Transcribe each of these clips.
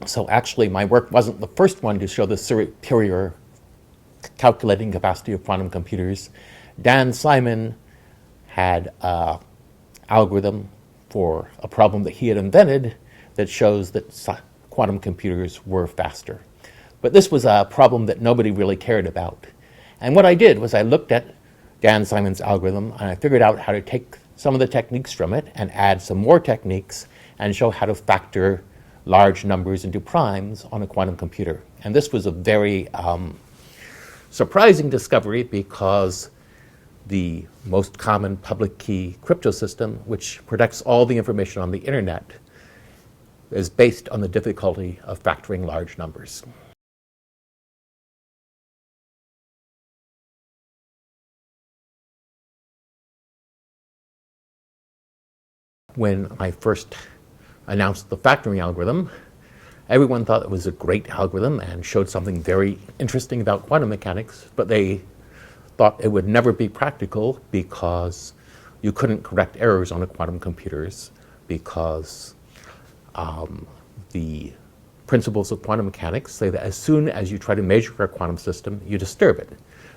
So actually, my work wasn't the first one to show the superior calculating capacity of quantum computers. Dan Simon had an algorithm for a problem that he had invented that shows that quantum computers were faster. But this was a problem that nobody really cared about. And what I did was I looked at Dan Simon's algorithm and I figured out how to take some of the techniques from it and add some more techniques and show how to factor large numbers into primes on a quantum computer. And this was a very surprising discovery because the most common public key crypto system, which protects all the information on the internet, is based on the difficulty of factoring large numbers. When I first announced the factoring algorithm, everyone thought it was a great algorithm and showed something very interesting about quantum mechanics, but they thought it would never be practical because you couldn't correct errors on a quantum computers because the principles of quantum mechanics say that as soon as you try to measure a quantum system, you disturb it.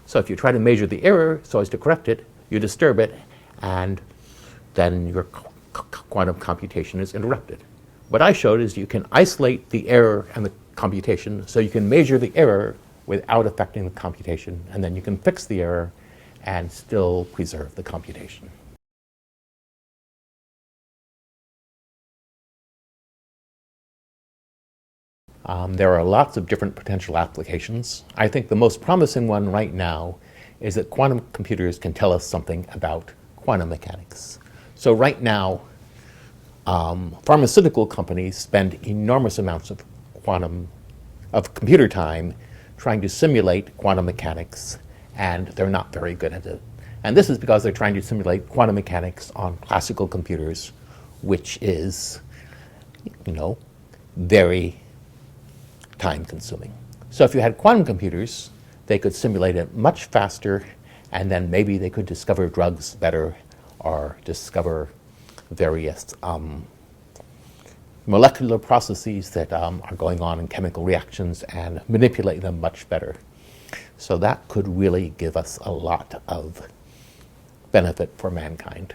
So if you try to measure the error so as to correct it, you disturb it, and then your quantum computation is interrupted. What I showed is you can isolate the error and the computation so you can measure the error without affecting the computation, and then you can fix the error and still preserve the computation. There are lots of different potential applications. I think the most promising one right now is that quantum computers can tell us something about quantum mechanics. So right now, pharmaceutical companies spend enormous amounts of computer time trying to simulate quantum mechanics, and they're not very good at it. And this is because they're trying to simulate quantum mechanics on classical computers, which is, very time-consuming. So if you had quantum computers, they could simulate it much faster, and then maybe they could discover drugs better or discover various molecular processes that are going on in chemical reactions and manipulate them much better. So that could really give us a lot of benefit for mankind.